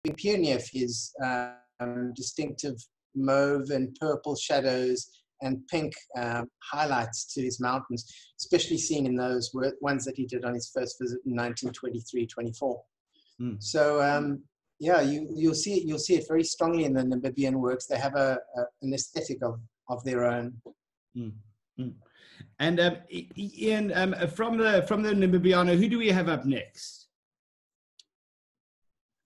puny of his distinctive mauve and purple shadows and pink highlights to his mountains, especially seen in those ones that he did on his first visit in 1923-24. So yeah, you'll see it very strongly in the Namibian works. They have an aesthetic of their own. And Ian, from the Namibiana, who do we have up next?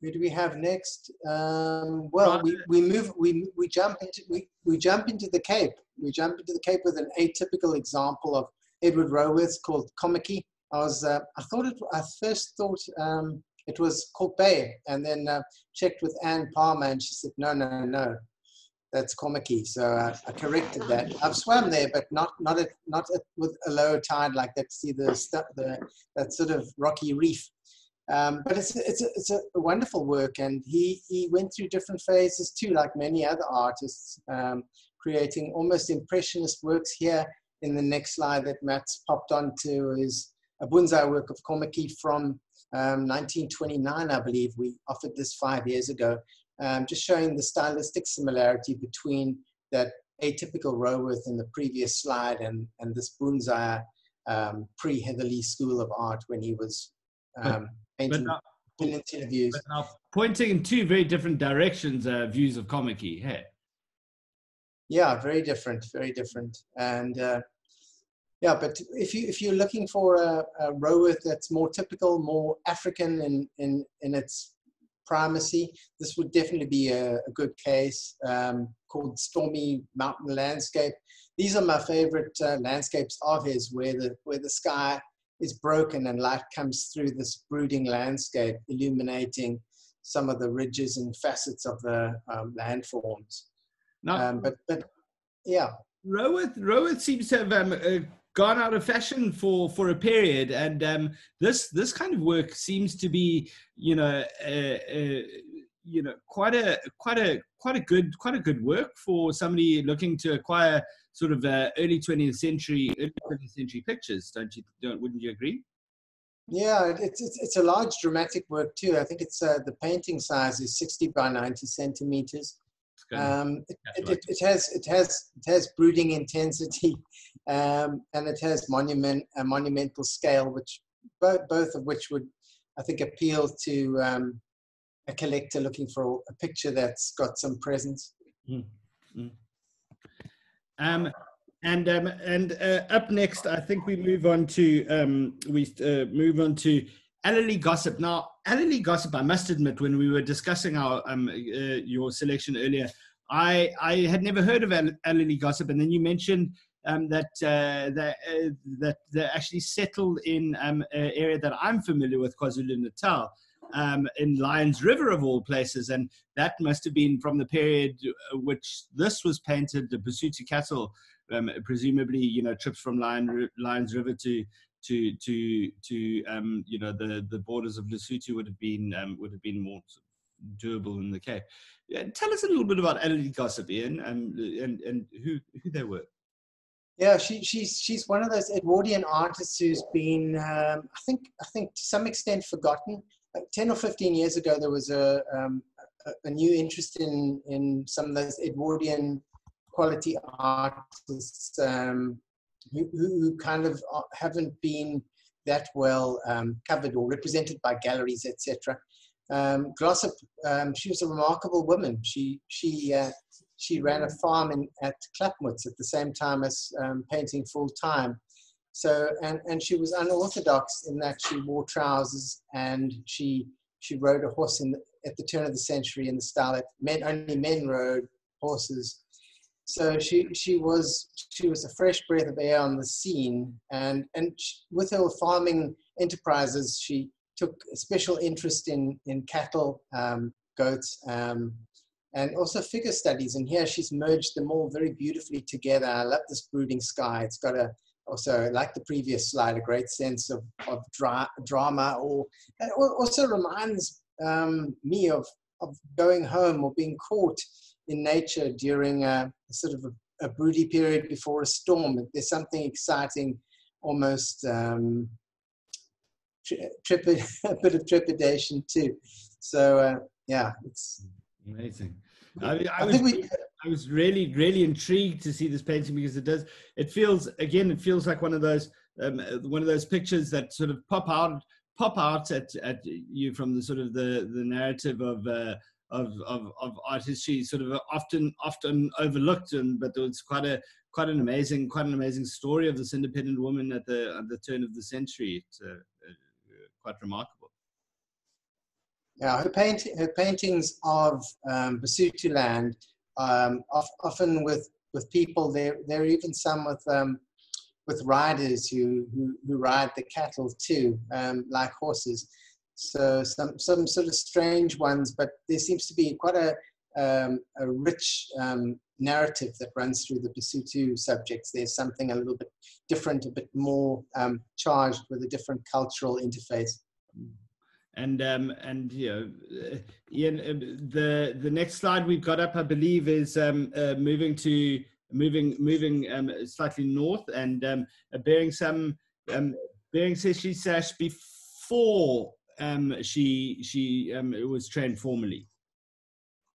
Who do we have next? Well, we jump into the Cape. We jump into the Cape with an atypical example of Edward Roworth's called Kommetjie. I first thought it was called Bay, and then checked with Anne Palmer, and she said no, that's Kommetjie. So I corrected that. I've swam there, but not with a low tide like that to see that sort of rocky reef. But it's a wonderful work, and he went through different phases too, like many other artists, creating almost impressionist works. Here in the next slide that Matt's popped onto is a bonsai work of Kommetjie from 1929, I believe. We offered this 5 years ago, just showing the stylistic similarity between that atypical Roworth in the previous slide and this bonsai pre-Heatherley School of Art when he was painting interviews. But now pointing in two very different directions, views of Kommetjie, hey? Yeah, very different. And yeah, but if you're looking for a Roworth that's more typical, more African in its primacy, this would definitely be a good case, called Stormy Mountain Landscape. These are my favorite landscapes of his, where the sky is broken and light comes through this brooding landscape, illuminating some of the ridges and facets of the landforms. Now, but yeah, Roworth seems to have gone out of fashion for a period, and this kind of work seems to be, quite a good work for somebody looking to acquire sort of early 20th century pictures. Wouldn't you agree? Yeah, it's a large dramatic work too. I think it's the painting size is 60 by 90 centimeters. It has brooding intensity, and it has a monumental scale, which both of which would, I think, appeal to a collector looking for a picture that's got some presence. Up next, I think we move on to Allerley Glossop. Now, Allerley Glossop, I must admit, when we were discussing your selection earlier, I had never heard of Allerley Glossop, and then you mentioned that they actually settled in an area that I'm familiar with, KwaZulu-Natal, in Lions River of all places, and that must have been from the period which this was painted, the Basotho cattle, presumably trips from Lions River to the borders of Lesotho would have been more doable in the Cape. Tell us a little bit about Allerley Glossop, Ian, and who they were. Yeah, she's one of those Edwardian artists who's been, I think to some extent forgotten. Like 10 or 15 years ago, there was a new interest in some of those Edwardian quality artists who kind of haven't been that well covered or represented by galleries, etc. Glossop, she was a remarkable woman. She ran a farm at Klapmuts at the same time as painting full time. So and she was unorthodox in that she wore trousers, and she rode a horse at the turn of the century in the style that only men rode horses. So she was a fresh breath of air on the scene, and with her farming enterprises, she took a special interest in cattle, goats, and also figure studies. And here she's merged them all very beautifully together. I love this brooding sky. It's got also, like the previous slide, a great sense of drama, or it also reminds me of going home or being caught in nature during a sort of a broody period before a storm. There's something exciting, almost a bit of trepidation too. So yeah, it's amazing. I think we I was really, really intrigued to see this painting because it feels like one of those pictures that sort of pop out at you from the sort of the narrative of art history, sort of often overlooked, but it's quite an amazing story of this independent woman at the turn of the century. It's quite remarkable. Yeah, her paintings of Basutoland, often with people. There are even some with riders who ride the cattle too, like horses. So some sort of strange ones, but there seems to be quite a rich narrative that runs through the Basotho subjects. There's something a little bit different, a bit more charged with a different cultural interface. And Ian, the next slide we've got up, I believe, is moving slightly north and bearing Cecily Sash before she was trained formally.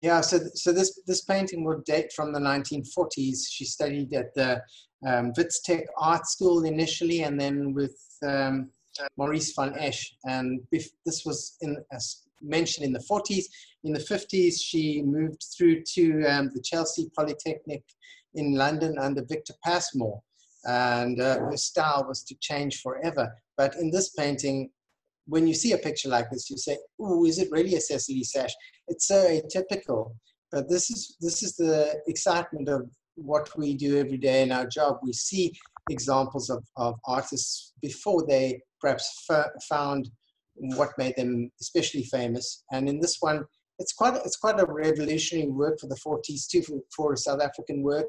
Yeah, so this painting will date from the 1940s. She studied at the Wits Tech Art School initially, and then with Maurice van Esch, and this was as mentioned in the 40s. In the 50s, she moved through to the Chelsea Polytechnic in London under Victor Passmore, and her style was to change forever. But in this painting, when you see a picture like this, you say, "Ooh, is it really a Cecily Sash?" It's so atypical, but this is the excitement of what we do every day in our job. We see examples of artists before they perhaps found what made them especially famous. And in this one, it's quite a revolutionary work for the 40s too, for South African work.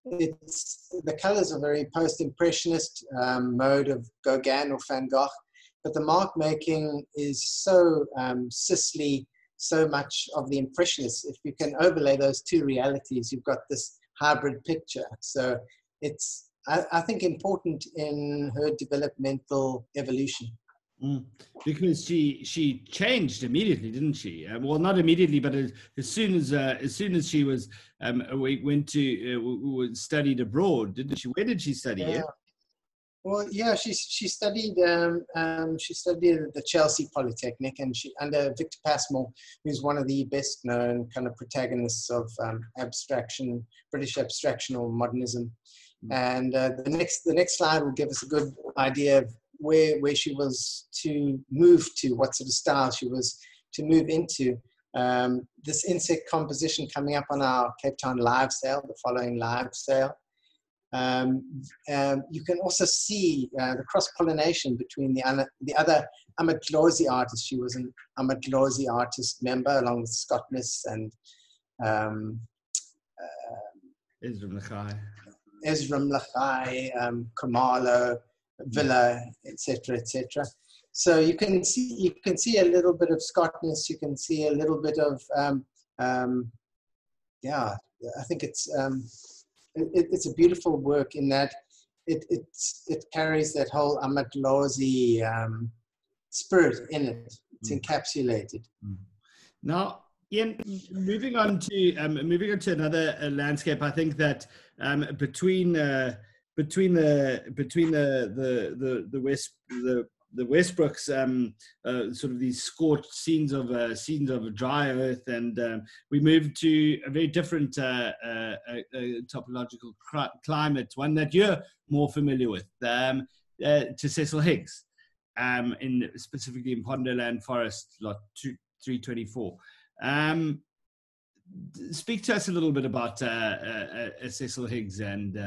The colors are very post-impressionist mode of Gauguin or Van Gogh, but the mark making is so Cecily, so much of the impressionists. If you can overlay those two realities, you've got this hybrid picture. So it's, I think, important in her developmental evolution. Because she changed immediately, didn't she? Well, not immediately, but as soon as she was went to studied abroad, didn't she? Where did she study? Yeah. Well, yeah, she studied at the Chelsea Polytechnic, and she under Victor Passmore, who's one of the best known kind of protagonists of abstraction, British abstraction or modernism. And the next slide will give us a good idea of where she was to move to, what sort of style she was to move into. This insect composition coming up on our Cape Town live sale, the following live sale. You can also see the cross-pollination between the other Amadlozi artists. She was an Amadlozi artist member along with Scott Miss and Ezra Mlachai, Kamalo, Villa, etc., etc. So you can see a little bit of Scottness. You can see a little bit of yeah. I think it's a beautiful work in that it carries that whole Amadlozi spirit in it. It's encapsulated. Now, Ian, moving on to another landscape, I think that between the Westbrooks, sort of these scorched scenes of a dry earth, and we moved to a very different topological climate, one that you're more familiar with, to Cecil Higgs, specifically in Pondoland Forest, lot 324. Speak to us a little bit about Cecil Higgs and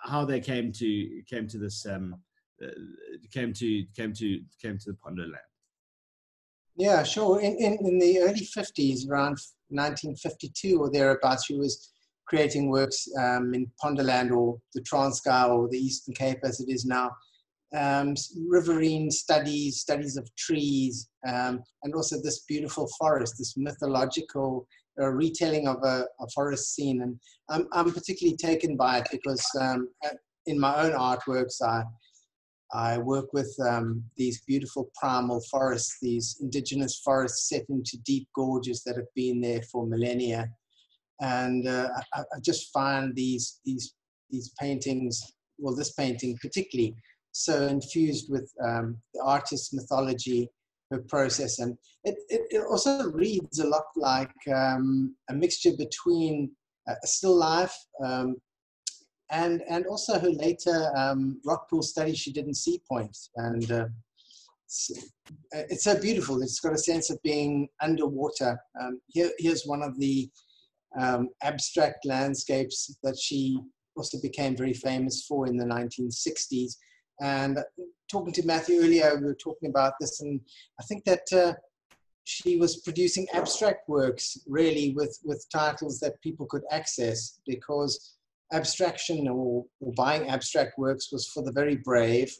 how they came to this came to the Pondoland. Yeah, sure. In the early 50s, around 1952 or thereabouts, she was creating works in Pondoland or the Transkei or the Eastern Cape as it is now. Riverine studies of trees, and also this beautiful forest, this mythological retelling of a forest scene. And I'm particularly taken by it because in my own artworks, I work with these beautiful primal forests, these indigenous forests set into deep gorges that have been there for millennia. And I just find these paintings, well, this painting particularly, so infused with the artist's mythology, her process. And it also reads a lot like a mixture between a still life and also her later rock pool study she did in Sea Point. And it's so beautiful. It's got a sense of being underwater. Here's one of the abstract landscapes that she also became very famous for in the 1960s. And talking to Matthew earlier, we were talking about this, and I think that she was producing abstract works really with titles that people could access, because abstraction or buying abstract works was for the very brave,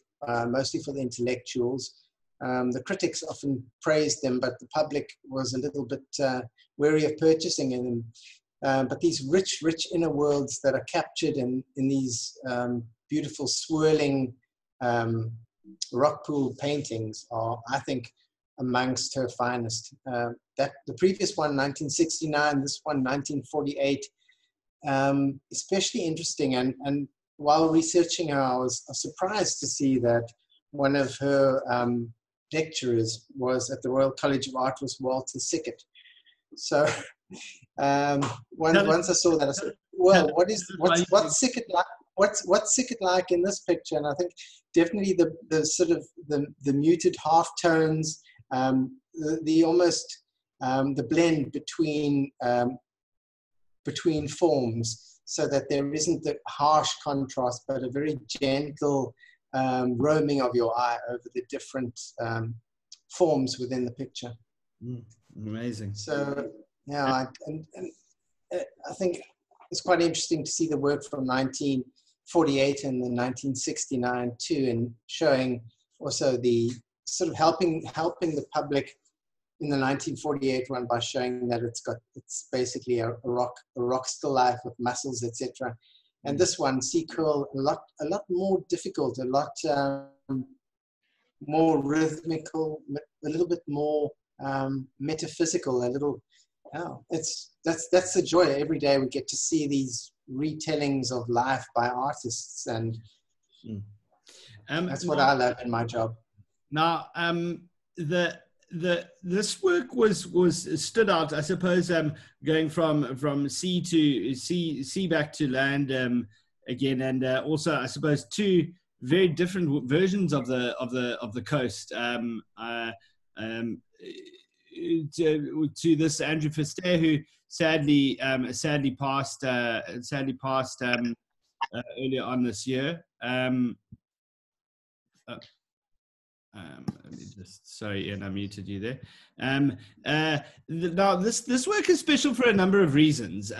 mostly for the intellectuals. The critics often praised them, but the public was a little bit wary of purchasing them. But these rich inner worlds that are captured in these beautiful swirling rock pool paintings are, I think, amongst her finest. That the previous one, 1969, this one, 1948, especially interesting. And while researching her, I was surprised to see that one of her lecturers was at the Royal College of Art was Walter Sickert. So once I saw that, I said, well, what's Sickert like? What's Sickert like in this picture? And I think definitely the sort of the muted half tones, the almost the blend between forms, so that there isn't the harsh contrast, but a very gentle roaming of your eye over the different forms within the picture. Amazing. So yeah, and I think it's quite interesting to see the work from 1948 and then 1969 too, and showing also the sort of helping the public in the 1948 one by showing that it's basically a rock still life with muscles, etc. And this one, Sea Curl, a lot more difficult, a lot more rhythmical, a little bit more metaphysical, a little. Oh, that's the joy. Every day we get to see these retellings of life by artists, and that's what I love in my job. Now, this work was stood out, I suppose, going from sea back to land again, and also I suppose two very different versions of the coast. To this Andrew Verster, who sadly passed earlier on this year. Let me just, sorry, Ian, I muted you there. Now, this work is special for a number of reasons.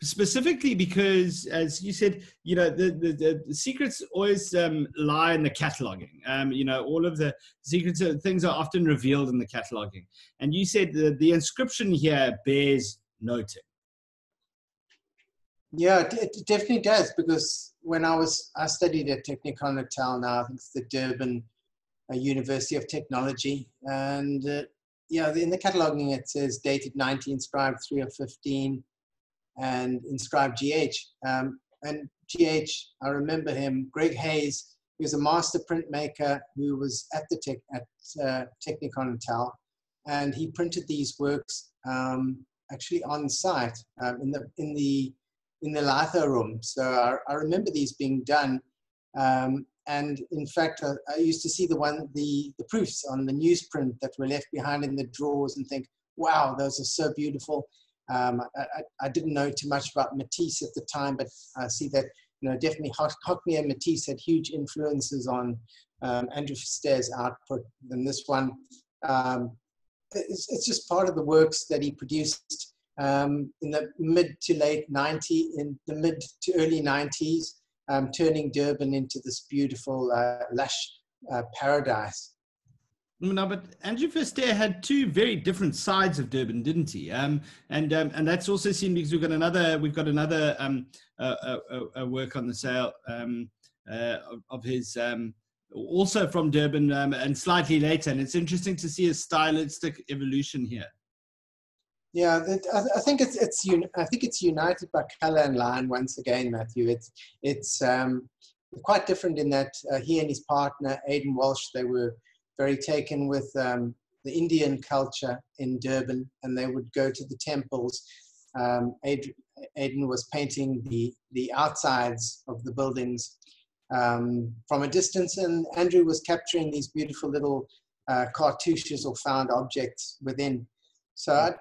Specifically because, as you said, you know, the secrets always lie in the cataloging. You know, all of the secrets, things are often revealed in the cataloging. And you said the inscription here bears noting. Yeah, it definitely does, because when I studied at Technikon Natal, now I think it's the Durban University of Technology, and yeah, in the cataloging it says dated 90, inscribed 3 of 15, and inscribed GH. And GH, I remember him, Greg Hayes. He was a master printmaker who was at the Technikon Natal, and he printed these works actually on site in the litho room. So I remember these being done. And in fact, I used to see the proofs on the newsprint that were left behind in the drawers and think, wow, those are so beautiful. I didn't know too much about Matisse at the time, but I see that, you know, definitely Hockney and Matisse had huge influences on Andrew Verster's output. And this one, it's just part of the works that he produced in the mid to early 90s. Turning Durban into this beautiful, lush paradise. No, but Andrew Verster had two very different sides of Durban, didn't he? And that's also seen because we've got another work on the sale of his also from Durban, and slightly later. And it's interesting to see a stylistic evolution here. Yeah, I think it's united by color and line once again, Matthew. It's quite different in that he and his partner Aidan Walsh, they were very taken with the Indian culture in Durban, and they would go to the temples. Aidan was painting the outsides of the buildings from a distance, and Andrew was capturing these beautiful little cartouches or found objects within. So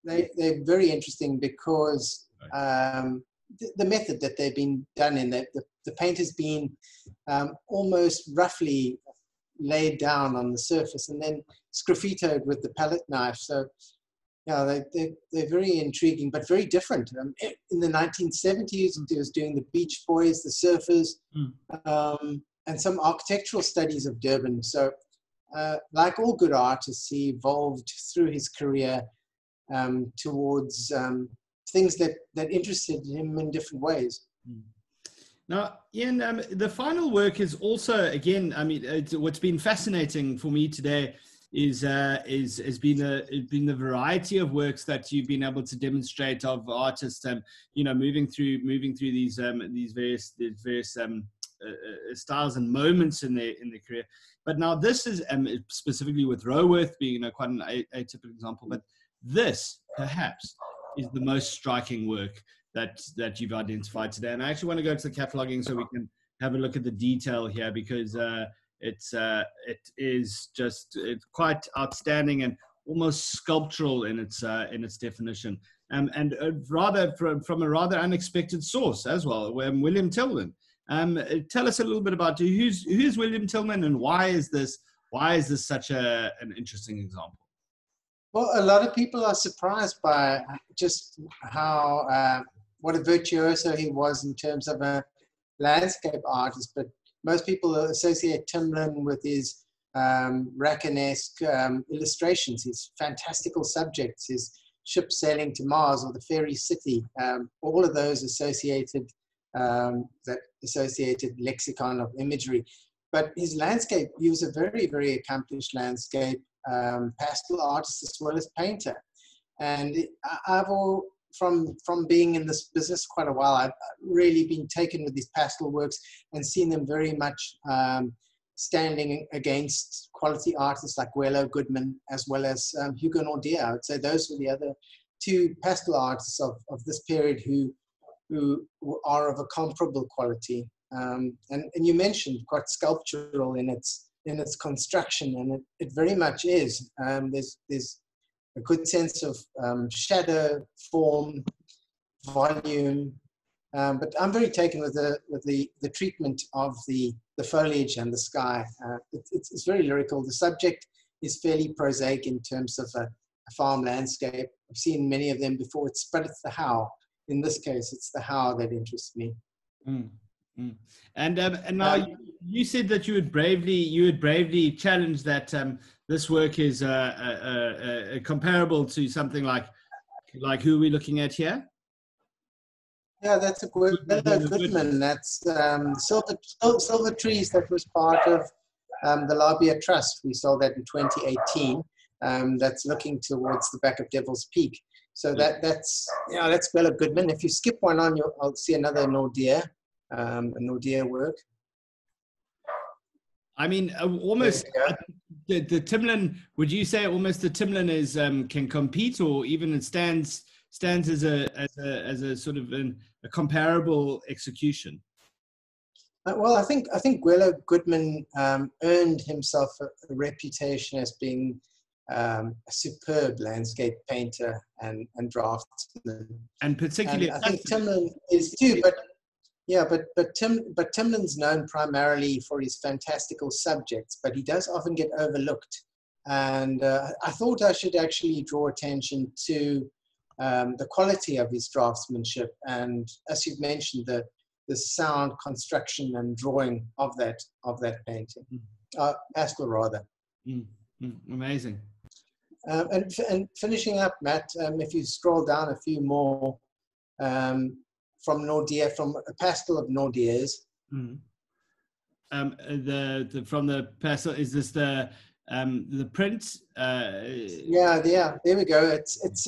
they're very interesting because the method that they've been done in, that the paint has been almost roughly laid down on the surface and then sgraffitoed with the palette knife. So yeah, they're very intriguing, but very different. In the 1970s, he was doing the Beach Boys, the Surfers, and some architectural studies of Durban. So like all good artists, he evolved through his career towards things that interested him in different ways. Now, Ian, the final work is also, again, I mean, what's been fascinating for me today is been the variety of works that you've been able to demonstrate of artists, you know, moving through these various styles and moments in their career. But now this is specifically with Roworth being, you know, quite an atypical example, but this perhaps is the most striking work that you've identified today. And I actually want to go to the cataloging so we can have a look at the detail here, because it is just quite outstanding and almost sculptural in its definition, and rather from a rather unexpected source as well. William Tillman. Tell us a little bit about who's William Tillman, and why is this such an interesting example? Well, a lot of people are surprised by just how what a virtuoso he was in terms of a landscape artist, but most people associate Tillman with his Raconesque illustrations, his fantastical subjects, his ship sailing to Mars or the fairy city, all of those associated lexicon of imagery. But his landscape, he was a very, very accomplished landscape pastel artist as well as painter. And from being in this business quite a while, I've really been taken with these pastel works and seen them very much standing against quality artists like Guelo Goodman as well as Hugo Naude. I would say those were the other two pastel artists of this period who are of a comparable quality. And you mentioned quite sculptural in its construction, and it very much is. There's a good sense of shadow, form, volume, but I'm very taken with the treatment of the foliage and the sky. It's very lyrical. The subject is fairly prosaic in terms of a farm landscape. I've seen many of them before, but it's the how. In this case, it's the how that interests me. And now you said that you would bravely challenge that this work is comparable to something like who are we looking at here? Yeah, that's a Goodman. That's Silver Trees. That was part of the Labia Trust. We sold that in 2018. That's looking towards the back of Devil's Peak. So that's Bella Goodman. If you skip one on, I'll see another Naude. A Naude work. I mean, almost the Timlin. Would you say almost the Timlin is can compete, or even it stands as a sort of a comparable execution? Well, I think Guelo Goodman earned himself a reputation as being a superb landscape painter and draftsman, and particularly, I think Timlin is too, but. Yeah, but Timlin's known primarily for his fantastical subjects, but he does often get overlooked. And I thought I should actually draw attention to the quality of his draftsmanship, and as you've mentioned, the sound construction and drawing of that painting, pastel rather. Amazing. And finishing up, Matt, if you scroll down a few more. From Naude, from a pastel of Naude's. from the pastel, is this the print? Yeah, there we go. It's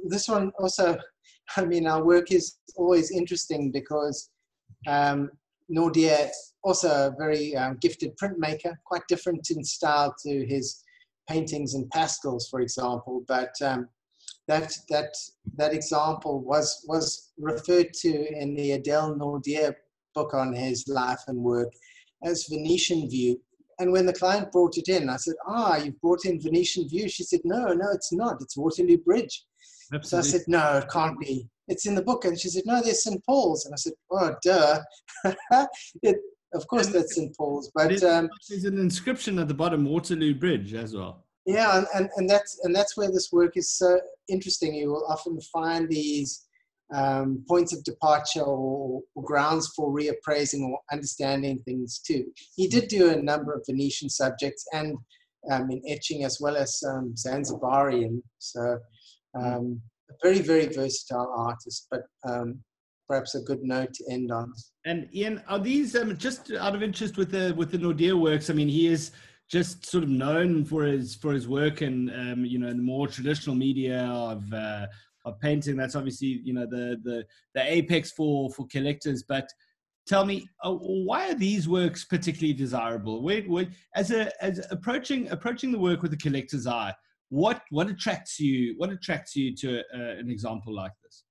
this one also. I mean, our work is always interesting because Naude, also a very gifted printmaker, quite different in style to his paintings and pastels, for example. But that example was referred to in the Adele Naude book on his life and work as Venetian view. And when the client brought it in, I said, you've brought in Venetian view. She said, no, it's not. It's Waterloo Bridge. Absolutely. So I said, no, it can't be. It's in the book. And she said, no, there's St. Paul's. And I said, oh, duh. Of course, that's St. Paul's. But there's an inscription at the bottom, Waterloo Bridge, as well. Yeah, and that's where this work is so interesting. You will often find these points of departure or grounds for reappraising or understanding things too. He did do a number of Venetian subjects and in etching as well as Zanzibarian. So a very, very versatile artist, but perhaps a good note to end on. And Ian, are these just out of interest with the Naude works? I mean, he is just sort of known for his work and in the more traditional media of painting. That's obviously the apex for collectors. But tell me, why are these works particularly desirable? As approaching the work with a collector's eye, what attracts you? What attracts you to an example like this?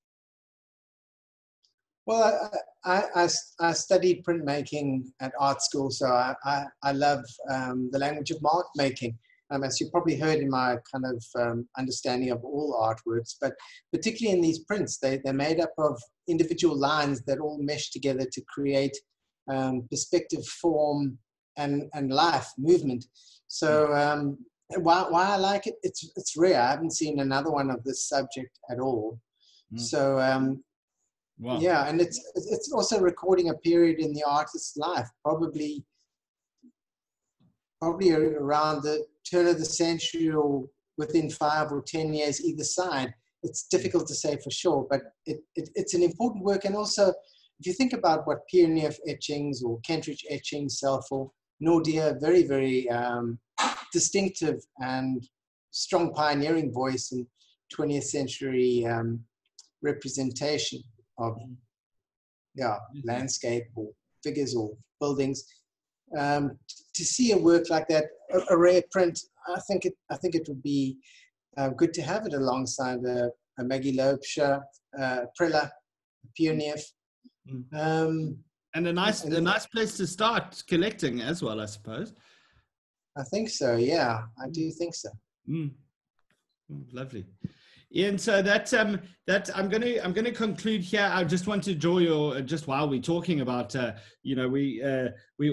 Well, I studied printmaking at art school, so I love the language of mark making. As you probably heard in my kind of understanding of all artworks, but particularly in these prints, they're made up of individual lines that all mesh together to create perspective, form, and life, movement. So why I like it, it's rare. I haven't seen another one of this subject at all. So wow. Yeah, and it's also recording a period in the artist's life, probably around the turn of the century or within 5 or 10 years either side. It's difficult to say for sure, but it's an important work. And also, if you think about what Pierneef etchings or Kentridge etchings sell for, Naude, very, very distinctive and strong pioneering voice in 20th century representation of landscape or figures or buildings. To see a work like that, a rare print, I think it would be good to have it alongside a Maggie Loebscher, Prella, Pierneef. And a nice place to start collecting as well, I suppose. I think so. Yeah, I do think so. Lovely. Ian, so that I'm going to conclude here. I just want to draw your, just while we're talking about we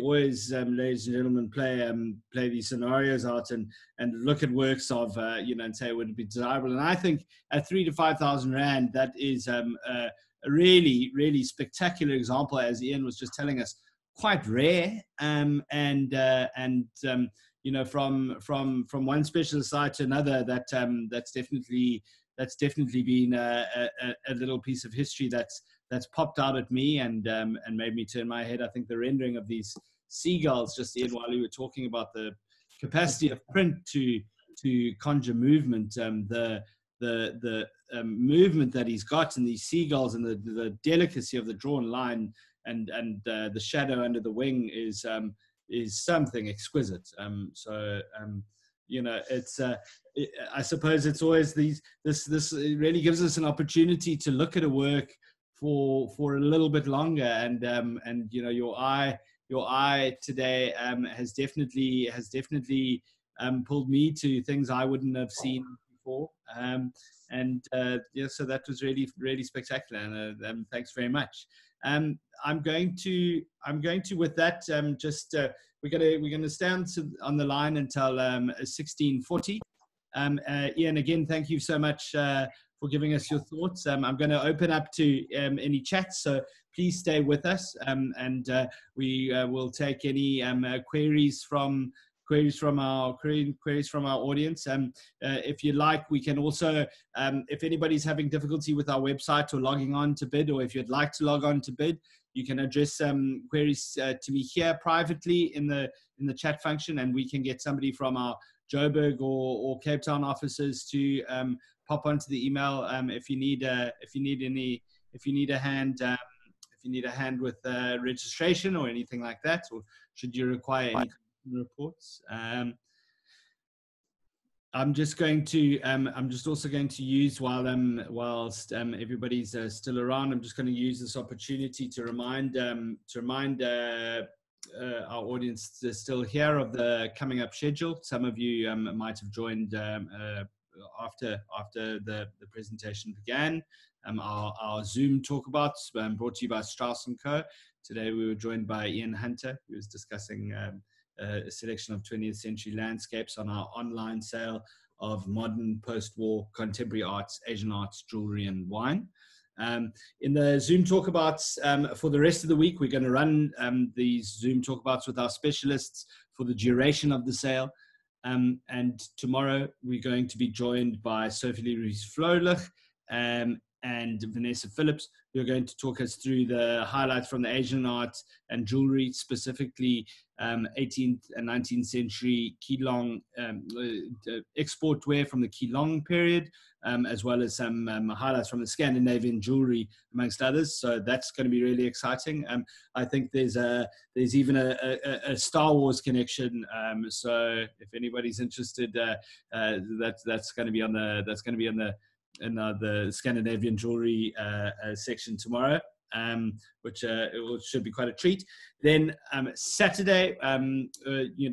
always, ladies and gentlemen, play these scenarios out and look at works of and say would it be desirable. And I think at 3,000 to 5,000 rand, that is a really, really spectacular example, as Ian was just telling us, quite rare from one specialist site to another. That's definitely been a little piece of history that's popped out at me and made me turn my head. I think the rendering of these seagulls, just Ian, while you were talking about the capacity of print to conjure movement, the movement that he's got in these seagulls and the delicacy of the drawn line and the shadow under the wing is something exquisite. It's I suppose it's always this it really gives us an opportunity to look at a work for a little bit longer, and your eye today has definitely pulled me to things I wouldn't have seen before, so that was really, really spectacular, and thanks very much. I'm going to with that we're going to stand on the line until 16:40. Ian, again, thank you so much for giving us your thoughts. I'm going to open up to any chats, so please stay with us, and we will take any queries from our audience. If you like, we can also, if anybody's having difficulty with our website or logging on to BID, or if you'd like to log on to BID, you can address queries to me here privately in the chat function, and we can get somebody from our Joburg or Cape Town offices to pop onto the email if you need a hand with registration or anything like that, or should you require any reports. I'm just also going to use whilst everybody's still around. I'm just going to use this opportunity to remind our audience that's still here of the coming up schedule. Some of you might have joined after the presentation began. Our Zoom talkabouts brought to you by Strauss & Co. Today we were joined by Ian Hunter, who was discussing a selection of 20th century landscapes on our online sale of modern post-war contemporary arts, Asian arts, jewelry and wine. In the Zoom talkabouts for the rest of the week, we're going to run these Zoom talkabouts with our specialists for the duration of the sale. And tomorrow we're going to be joined by Sophie Rees-Froelich and Vanessa Phillips, who are going to talk us through the highlights from the Asian arts and jewelry, specifically 18th and 19th century Keelong export wear from the Keelong period, as well as some highlights from the Scandinavian jewelry, amongst others. So that's going to be really exciting. I think there's even a Star Wars connection. So if anybody's interested, that's going to be on the Scandinavian jewelry section tomorrow, which should be quite a treat. Then Saturday,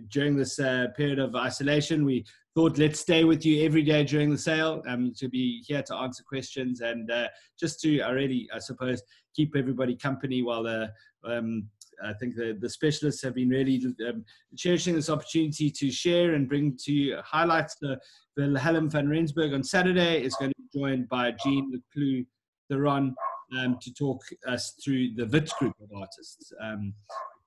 during this period of isolation, we thought let's stay with you every day during the sale to be here to answer questions and just to I suppose, keep everybody company while I think the specialists have been really cherishing this opportunity to share and bring to highlights the Wilhelm van Rensburg on Saturday is going to be joined by Jean Leclue Theron to talk us through the Wits group of artists.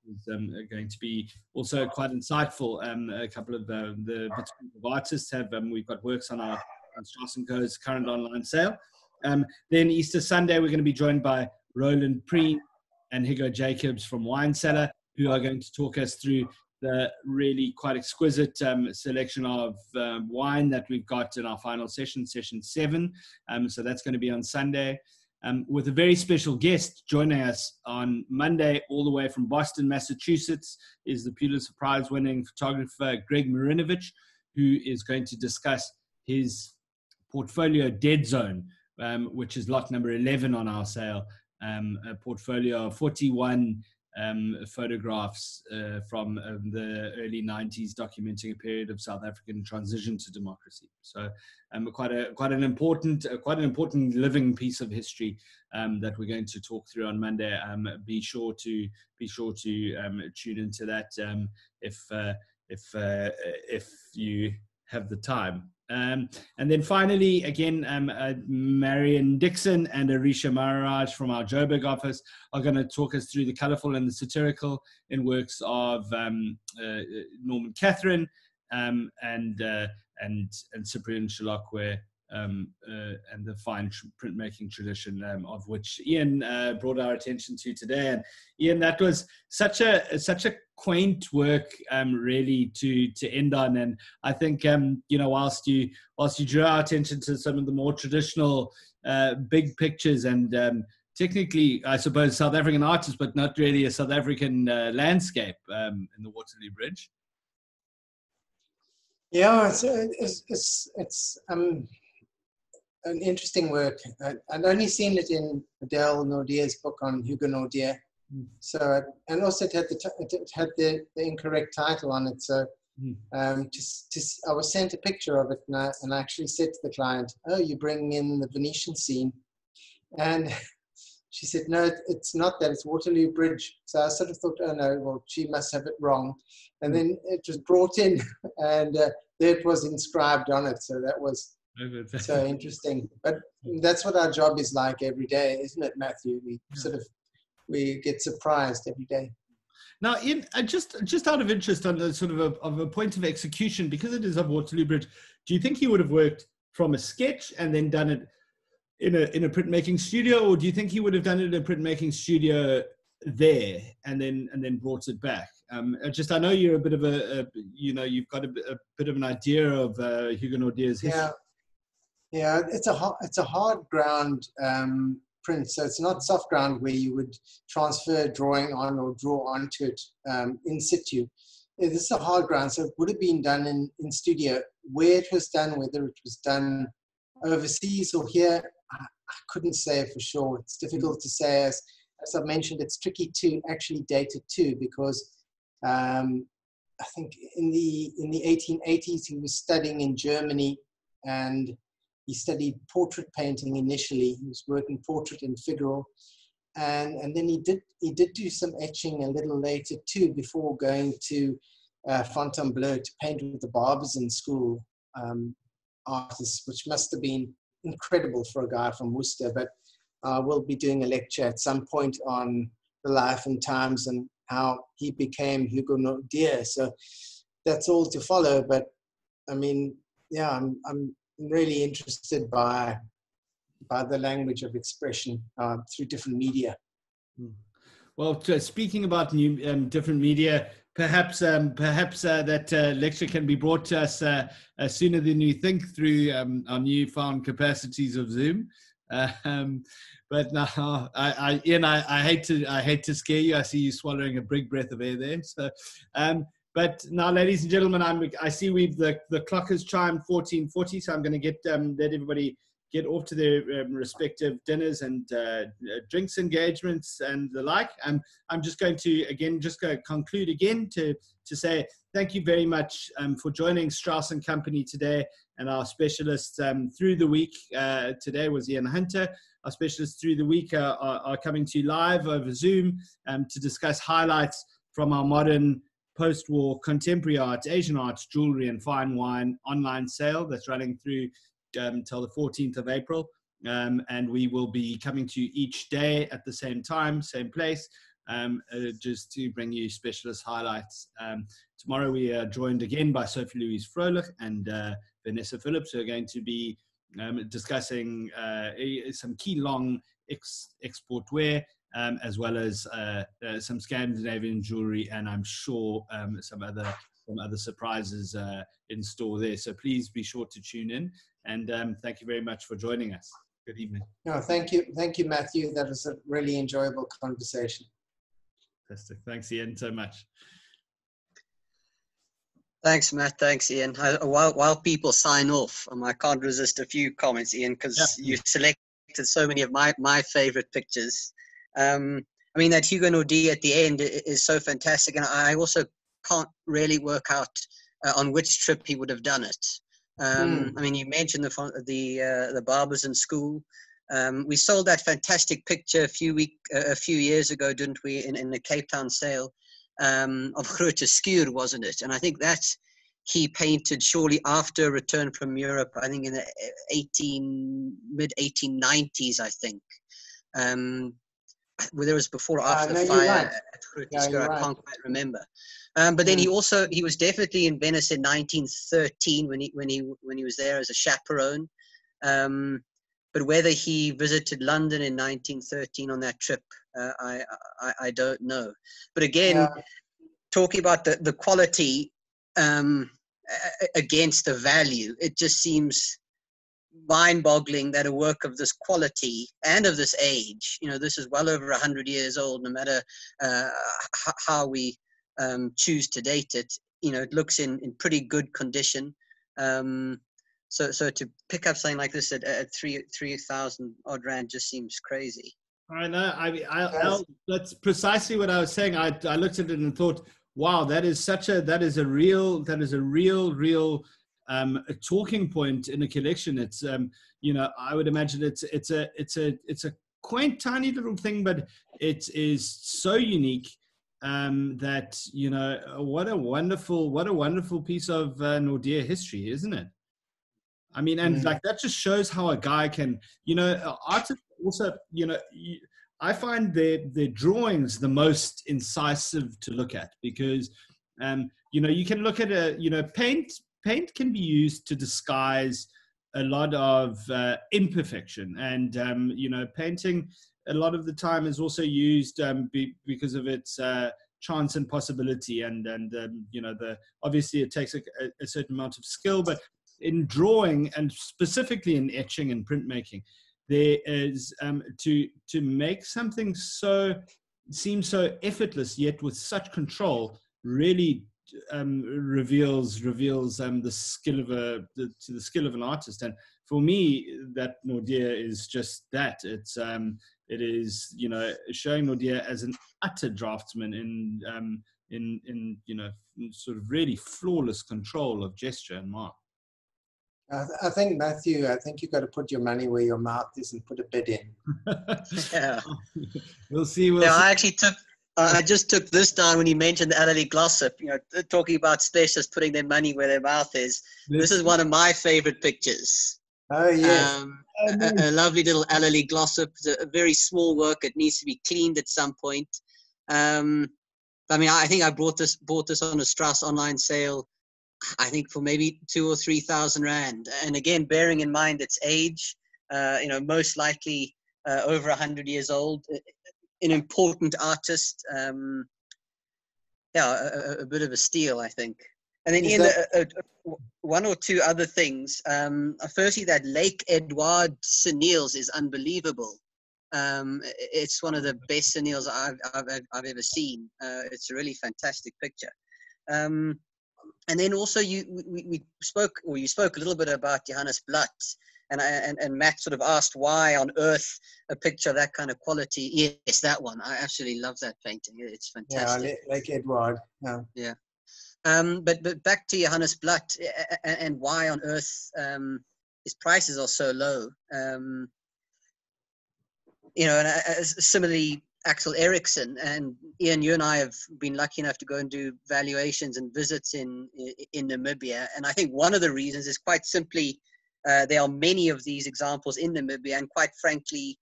It's going to be also quite insightful. A couple of the Wits group of artists we've got works on our Strauss & Co.'s current online sale. Then Easter Sunday, we're going to be joined by Roland Preen and Hugo Jacobs from Wine Cellar, who are going to talk us through the really quite exquisite selection of wine that we've got in our final session 7. So that's going to be on Sunday, with a very special guest joining us on Monday, all the way from Boston, Massachusetts, is the Pulitzer Prize winning photographer Greg Marinovich, who is going to discuss his portfolio Dead Zone, which is lot number 11 on our sale. A portfolio of 41 photographs from the early 90s, documenting a period of South African transition to democracy. So quite an important living piece of history that we're going to talk through on Monday. Be sure to tune into that if you have the time. And then finally, again, Marion Dixon and Arisha Maharaj from our Joburg office are going to talk us through the colourful and the satirical in works of Norman Catherine and Cyprian Chilokwe, and the fine printmaking tradition of which Ian brought our attention to today. And Ian, that was such a quaint work, really to end on. And I think whilst you drew our attention to some of the more traditional big pictures and technically, I suppose, South African artists, but not really a South African landscape in the Waterloo Bridge. Yeah, it's an interesting work. I'd only seen it in Adele Naude's book on Hugo Naude. So, and also it had the incorrect title on it. So, I was sent a picture of it, and I actually said to the client, "Oh, you're bringing in the Venetian scene," and she said, "No, it's not that. It's Waterloo Bridge." So I sort of thought, "Oh no, well, she must have it wrong." And then it was brought in, and there it was inscribed on it. So that was so interesting. But that's what our job is like every day, isn't it, Matthew? We get surprised every day. Now, Ian, just out of interest on the sort of a point of execution, because it is of Waterloo Bridge, do you think he would have worked from a sketch and then done it in a printmaking studio, or do you think he would have done it in a printmaking studio there and then brought it back. I know you're a bit of you've got a bit of an idea of Hugo Naude's history. Yeah, it's a hard ground print, so it's not soft ground where you would transfer drawing on or draw onto it in situ. This is a hard ground, so it would have been done in studio. Where it was done, whether it was done overseas or here, I couldn't say for sure. It's difficult to say. As I've mentioned, it's tricky to actually date it too, because I think in the 1880s he was studying in Germany, and he studied portrait painting initially. He was working portrait and figural, and then he did do some etching a little later too, before going to Fontainebleau to paint with the Barbizon school artists, which must have been incredible for a guy from Worcester. But we'll be doing a lecture at some point on the life and times and how he became Hugo Naude. So that's all to follow. But I mean, yeah, I'm really interested by the language of expression through different media. Well, speaking about new different media, perhaps that lecture can be brought to us sooner than you think through our newfound capacities of Zoom. But now, Ian, I hate to scare you. I see you swallowing a big breath of air there. So, but now, ladies and gentlemen, I see the clock has chimed 14:40. So I'm going to let everybody get off to their respective dinners and drinks engagements and the like. I'm just going to conclude again to say thank you very much for joining Strauss and Company today, and our specialists through the week. Today was Ian Hunter. Our specialists through the week are coming to you live over Zoom to discuss highlights from our modern post-war contemporary art, Asian arts, jewelry and fine wine online sale that's running through till the 14th of April. And we will be coming to you each day at the same time, same place, just to bring you specialist highlights. Tomorrow we are joined again by Sophie Louise Froelich and Vanessa Phillips, who are going to be discussing some key long export wear, as well as some Scandinavian jewelry, and I'm sure some other surprises in store there. So please be sure to tune in, and thank you very much for joining us. Good evening. No, thank you, Matthew. That was a really enjoyable conversation. Fantastic. Thanks, Ian, so much. Thanks, Matt. Thanks, Ian. While people sign off, I can't resist a few comments, Ian, because you selected so many of my favorite pictures. I mean, that Hugo Naude at the end is so fantastic, and I also can't really work out on which trip he would have done it. I mean, you mentioned the Barbizon school. We sold that fantastic picture a few years ago, didn't we, in the Cape Town sale of Grote Skuur, wasn't it? And I think that he painted shortly after a return from Europe, I think in the mid-1890s, I think. Whether it was before or after the fire at Grote Skuur, I can't quite remember. But then he was definitely in Venice in 1913 when he was there as a chaperone. But whether he visited London in 1913 on that trip, I don't know. But again, talking about the quality against the value, it just seems mind-boggling that a work of this quality and of this age, this is well over 100 years old, no matter how we choose to date it, it looks in pretty good condition. So to pick up something like this at 3,000 odd rand just seems crazy. I know. That's precisely what I was saying. I looked at it and thought, wow, that is a real a talking point in a collection. It's I would imagine it's a quaint, tiny little thing, but it is so unique that what a wonderful piece of Naude history, isn't it? I mean, and like that just shows how a guy can, artists also, I find their drawings the most incisive to look at, because you can look at paint can be used to disguise a lot of imperfection, and painting a lot of the time is also used because of its chance and possibility, and obviously it takes a certain amount of skill, but in drawing, and specifically in etching and printmaking, there is to make something seem so effortless yet with such control really reveals the skill of the skill of an artist. And for me, that Naude is just that. It is showing Naude as an utter draftsman in sort of really flawless control of gesture and mark. I think, Matthew, you've got to put your money where your mouth is and put a bid in. Yeah. We'll see. I just took this down when you mentioned the Allerley Glossop, talking about specialists putting their money where their mouth is. This is one of my favorite pictures. Oh, yes. A lovely little Allerley Glossop. It's a very small work. It needs to be cleaned at some point. I think I bought this on a Strauss online sale, I think for maybe 2,000 or 3,000 rand. And again, bearing in mind its age, most likely over 100 years old, an important artist. A bit of a steal, I think. And then Ian, one or two other things. Firstly, that Lake Edward Senils is unbelievable. It's one of the best Senils I've ever seen. It's a really fantastic picture. And then also you spoke a little bit about Johannes Blatt, and Matt sort of asked why on earth a picture of that kind of quality. Yes, that one. I absolutely love that painting. It's fantastic. Yeah, Lake Edward. Yeah. But back to Johannes Blatt and why on earth his prices are so low. And similarly, Axel Ericsson and Ian, you and I have been lucky enough to go and do valuations and visits in Namibia. And I think one of the reasons is quite simply there are many of these examples in Namibia, and quite frankly,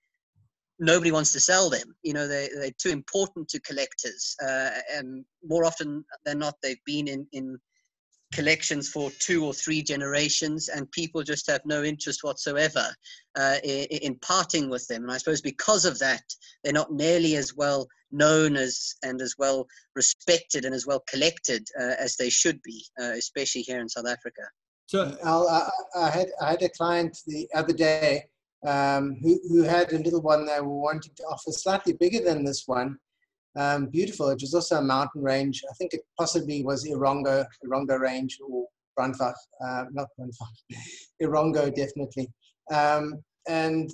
nobody wants to sell them. They're too important to collectors. And more often than not, they've been in collections for 2 or 3 generations, and people just have no interest whatsoever in parting with them. And I suppose because of that, they're not nearly as well known and as well respected and as well collected as they should be, especially here in South Africa. So I had a client the other day who had a little one they were wanting to offer, slightly bigger than this one. Beautiful. It was also a mountain range. I think it possibly was Irongo range, or Brandbach, not Brandbach, Irongo definitely. And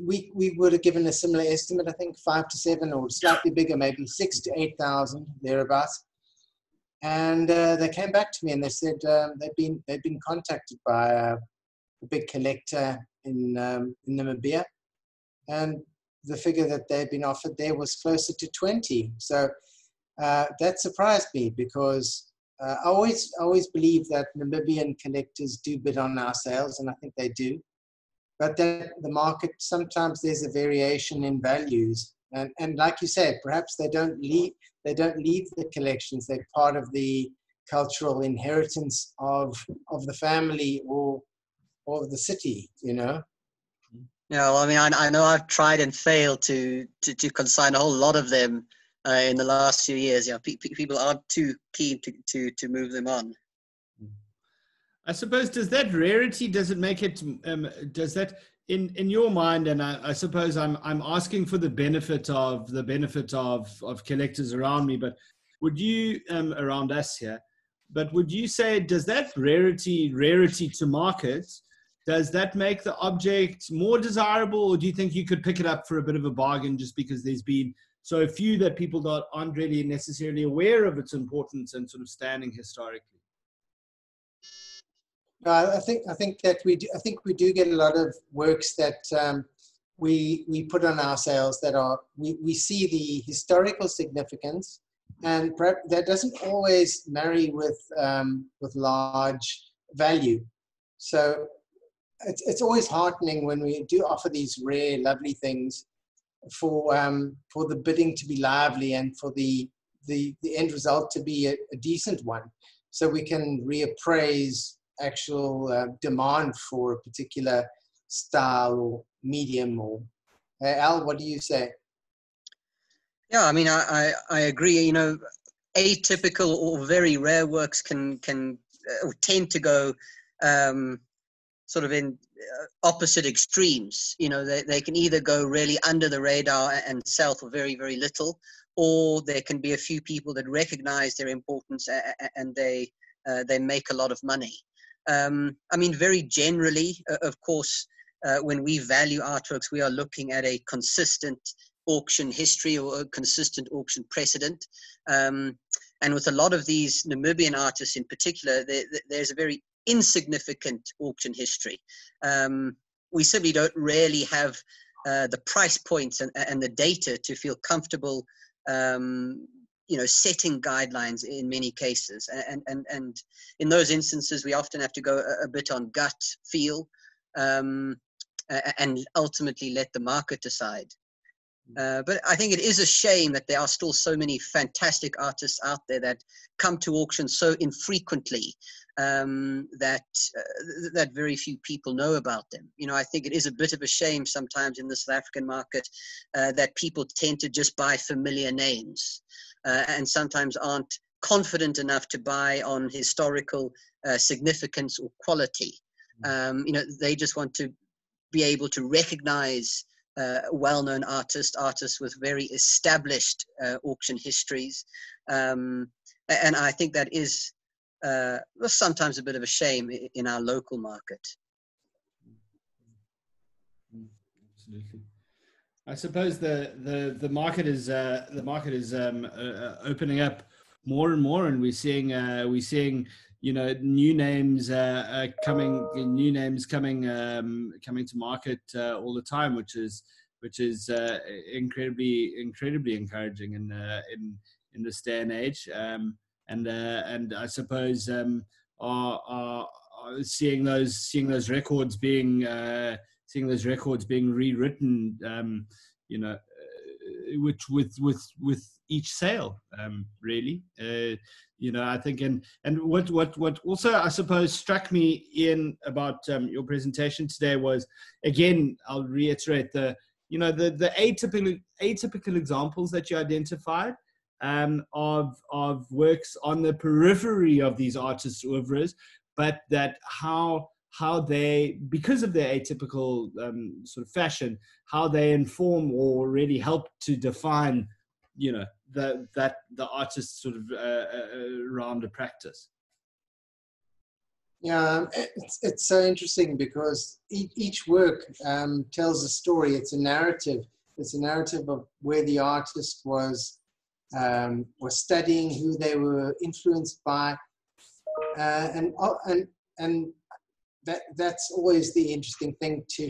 we would have given a similar estimate, I think 5 to 7, or slightly bigger, maybe 6,000 to 8,000 thereabouts. And they came back to me and they said they'd been contacted by a big collector in Namibia, and the figure that they'd been offered there was closer to 20. So that surprised me, because I always believe that Namibian collectors do bid on our sales, and I think they do. But that the market, sometimes there's a variation in values, and like you said, perhaps they don't leave the collections. They're part of the cultural inheritance of the family or the city, Yeah, well, I know I've tried and failed to consign a whole lot of them in the last few years. People aren't too keen to move them on. I suppose, does that rarity, does it make it, does that, in your mind, and I suppose I'm asking for the benefit of collectors around me, but would you, around us here, but would you say, does that rarity to market, does that make the object more desirable, or do you think you could pick it up for a bit of a bargain just because there's been so few that people aren't really necessarily aware of its importance and sort of standing historically? I think that we do get a lot of works that we put on our sales that are we see the historical significance, and perhaps that doesn't always marry with large value. So it's always heartening when we do offer these rare, lovely things for the bidding to be lively and for the end result to be a decent one, so we can reappraise actual demand for a particular style or medium. Or Al, what do you say? Yeah, I mean, I agree. You know, atypical or very rare works can or tend to go sort of in opposite extremes. You know, they can either go really under the radar and sell for very, very little, or there can be a few people that recognize their importance and they make a lot of money. I mean, very generally, of course, when we value artworks, we are looking at a consistent auction history or a consistent auction precedent. And with a lot of these Namibian artists in particular, there's a very insignificant auction history. We simply don't really have the price points and the data to feel comfortable, you know, setting guidelines in many cases. And in those instances, we often have to go a bit on gut feel and ultimately let the market decide. But I think it is a shame that there are still so many fantastic artists out there that come to auction so infrequently that very few people know about them. You know, I think it is a bit of a shame sometimes in the South African market that people tend to just buy familiar names and sometimes aren't confident enough to buy on historical significance or quality. You know, they just want to be able to recognize well-known artists with very established auction histories. And I think that is sometimes a bit of a shame in our local market. Absolutely. I suppose the market is opening up more and more, and we're seeing you know, new names coming to market all the time, which is incredibly encouraging in this day and age. And I suppose are seeing those records being rewritten, you know, with each sale, really. You know, I think, and what also I suppose struck me, Ian, about your presentation today was, again, I'll reiterate the atypical examples that you identified of works on the periphery of these artists' oeuvres, but that how they, because of their atypical sort of fashion, how they inform or really help to define, you know, the artist's sort of round of practice. Yeah, it's so interesting because each work tells a story. It's a narrative. It's a narrative of where the artist was studying, who they were influenced by, and that's always the interesting thing too.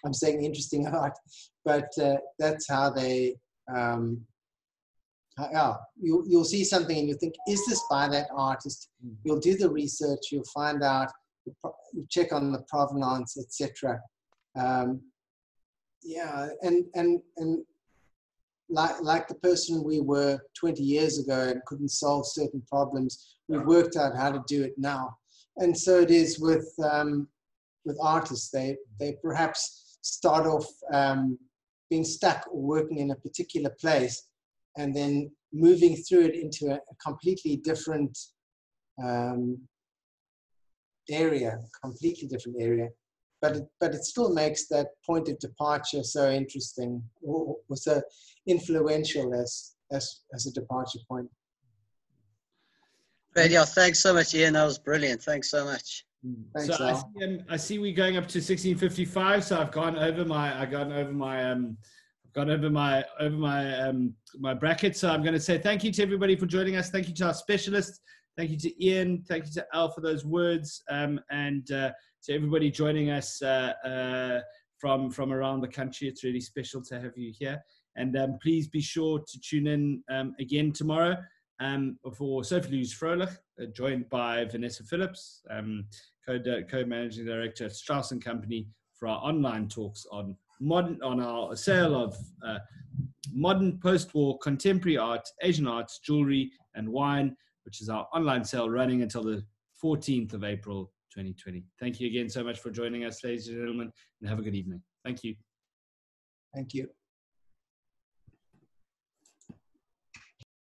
I'm saying interesting art, but that's how they. You'll see something and you think, is this by that artist? You'll do the research, you'll find out, you check on the provenance, etc. Yeah, and like the person we were 20 years ago and couldn't solve certain problems, we've worked out how to do it now. And so it is with artists. They perhaps start off being stuck or working in a particular place, and then moving through it into a completely different area, but it still makes that point of departure so interesting, or so influential as a departure point. Great, yeah, thanks so much, Ian. That was brilliant. Thanks so much. Thanks, so I see we're going up to 16:55, so I've gone over my bracket. So I'm going to say thank you to everybody for joining us. Thank you to our specialists. Thank you to Ian. Thank you to Al for those words, and to everybody joining us from around the country. It's really special to have you here. And please be sure to tune in again tomorrow for Sophie Louise Froelich, joined by Vanessa Phillips, co-managing director at Strauss & Company, for our online talks on our sale of modern post-war contemporary art, Asian arts, jewelry, and wine, which is our online sale running until the 14th of April 2020. Thank you again so much for joining us, ladies and gentlemen, and have a good evening. Thank you. Thank you.